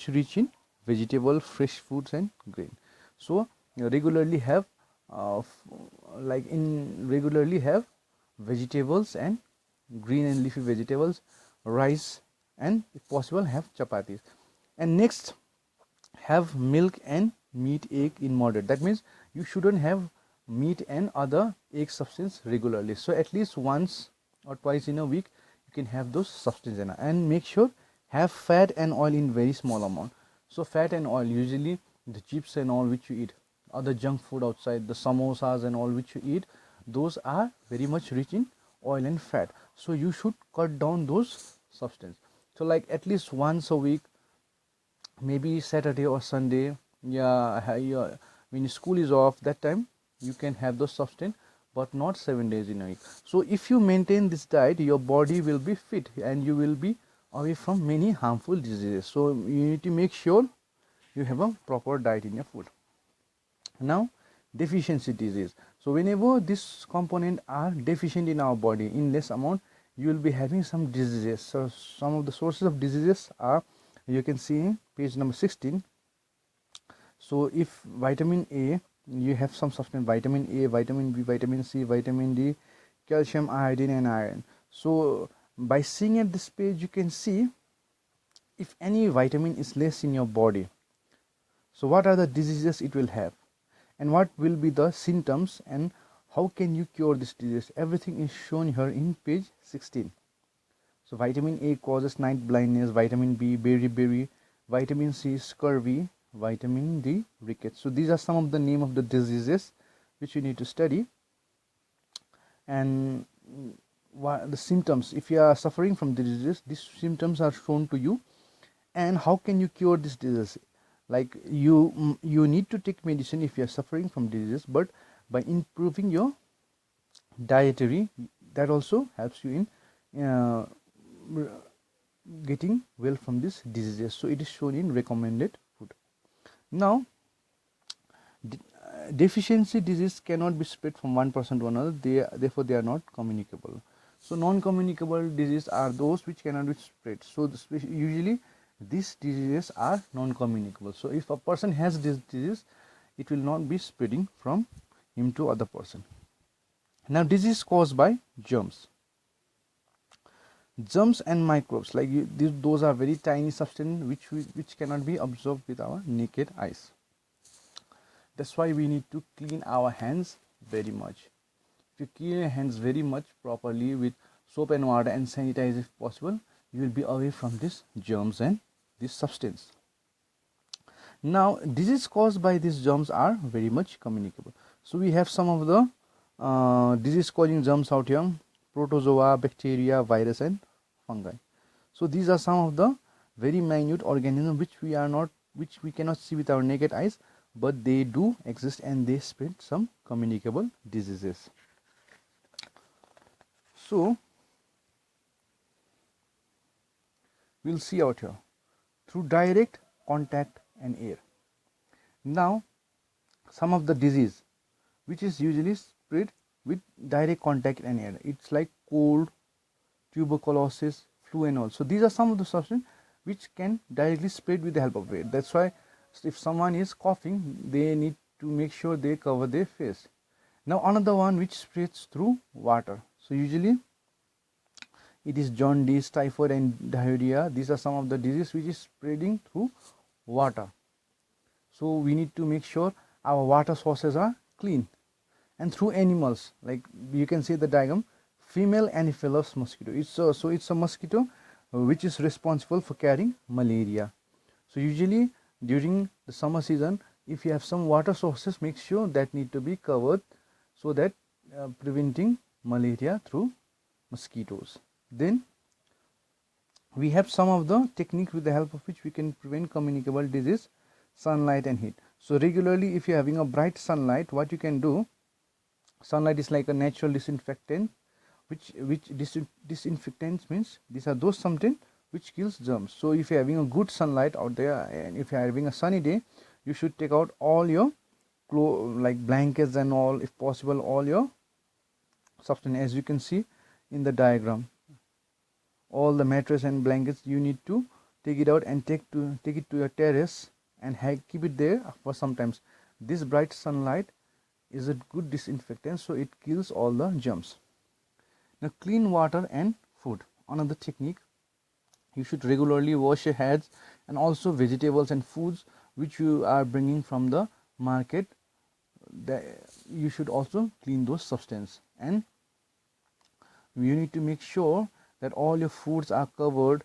much rich in vegetable, fresh foods and grain. So regularly have regularly have vegetables and green and leafy vegetables, rice, and if possible have chapatis. And next, have milk and meat, egg in moderate. That means you shouldn't have meat and other egg substance regularly. So at least once or twice in a week you can have those substances. And make sure have fat and oil in very small amount. So fat and oil, usually the chips and all which you eat, other junk food outside, the samosas and all which you eat, those are very much rich in oil and fat. So you should cut down those substances. So like at least once a week, maybe Saturday or Sunday, when school is off, that time you can have those substance, but not 7 days in a week. So if you maintain this diet, your body will be fit and you will be away from many harmful diseases. So you need to make sure you have a proper diet in your food. Now, deficiency disease. So whenever this component are deficient in our body in less amount, you will be having some diseases. So some of the sources of diseases are, you can see in page number 16. So if vitamin A, you have some substance, vitamin A, vitamin B, vitamin C, vitamin D, calcium, iodine and iron. So by seeing at this page, you can see if any vitamin is less in your body, so what are the diseases it will have, and what will be the symptoms, and how can you cure this disease. Everything is shown here in page 16. So vitamin A causes night blindness, vitamin B, beriberi, vitamin C, scurvy, vitamin D, rickets. So these are some of the name of the diseases which you need to study. And what the symptoms, if you are suffering from the disease, these symptoms are shown to you. And how can you cure this disease? Like you need to take medicine if you are suffering from disease, but by improving your dietary, that also helps you in getting well from these diseases. So it is shown in recommended food. Now, deficiency disease cannot be spread from one person to another. Therefore they are not communicable. So non-communicable diseases are those which cannot be spread. So usually these diseases are non-communicable. So if a person has this disease, it will not be spreading from him to other person. Now, disease caused by germs. Germs and microbes, like those are very tiny substances which cannot be observed with our naked eyes. That's why we need to clean our hands very much. If you clean your hands very much properly with soap and water and sanitize if possible, you will be away from these germs and this substance. Now, disease caused by these germs are very much communicable. So we have some of the disease causing germs out here: protozoa, bacteria, virus and fungi. So these are some of the very minute organisms which we cannot see with our naked eyes, but they do exist and they spread some communicable diseases. So we'll see out here through direct contact and air. Now, some of the disease which is usually spread with direct contact and air, it's like cold, tuberculosis, flu and all. So these are some of the substances which can directly spread with the help of air. That's why if someone is coughing, they need to make sure they cover their face. Now another one which spreads through water. So usually it is jaundice, typhoid and diarrhea. These are some of the diseases which is spreading through water. So we need to make sure our water sources are clean. And through animals, like you can see the diagram, female Anopheles mosquito. It's a mosquito which is responsible for carrying malaria. So usually during the summer season, if you have some water sources, make sure that need to be covered, so that preventing malaria through mosquitoes. Then we have some of the techniques with the help of which we can prevent communicable disease: sunlight and heat. So regularly, if you're having a bright sunlight, what you can do, sunlight is like a natural disinfectant, which disinfectants means these are those something which kills germs. So if you're having a good sunlight out there, and if you're having a sunny day, you should take out all your like blankets and all, if possible, all your substance. As you can see in the diagram, all the mattress and blankets you need to take it out and take it to your terrace and keep it there for some times. This bright sunlight is a good disinfectant, so it kills all the germs. Now, clean water and food. Another technique, you should regularly wash your hands, and also vegetables and foods which you are bringing from the market, you should also clean those substances. And you need to make sure that all your foods are covered,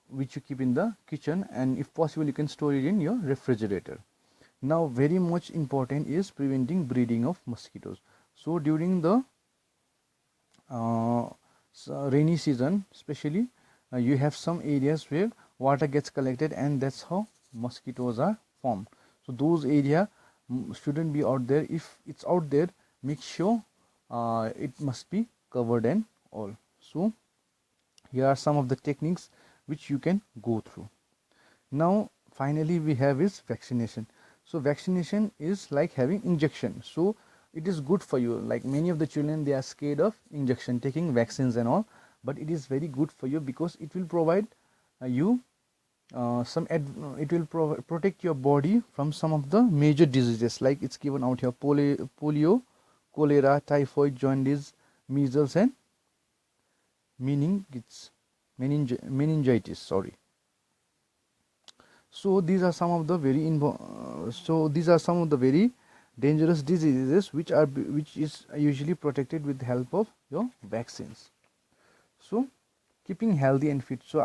which you keep in the kitchen, and if possible you can store it in your refrigerator. Now, very much important is preventing breeding of mosquitoes. So during the rainy season especially, you have some areas where water gets collected, and that's how mosquitoes are formed. So those area shouldn't be out there. If it's out there, make sure it must be covered and all. So here are some of the techniques which you can go through. Now finally we have is vaccination. So vaccination is like having injection, so it is good for you. Like many of the children, they are scared of injection, taking vaccines and all, but it is very good for you because it will provide you it will protect your body from some of the major diseases, like it's given out here: polio, cholera, typhoid, jaundice, measles, and meningitis. Sorry. So these are some of the very dangerous diseases which is usually protected with the help of your vaccines. So keeping healthy and fit. So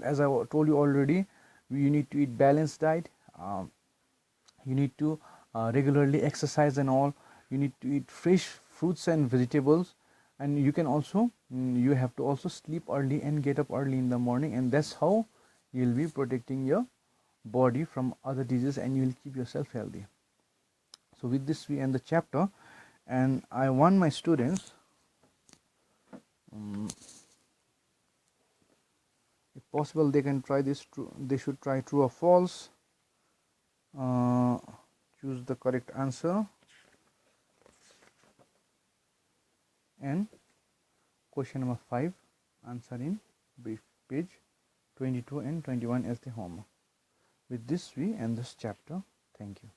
as I told you already, you need to eat balanced diet. You need to regularly exercise and all. You need to eat fresh fruits and vegetables, and you can also you have to also sleep early and get up early in the morning, and that's how you'll be protecting your body from other diseases, and you will keep yourself healthy. So with this we end the chapter, and I want my students, if possible they can try this. They should try true or false. Choose the correct answer, and question number 5, answer in brief, page 22 and 21 as the homework. With this we end this chapter. Thank you.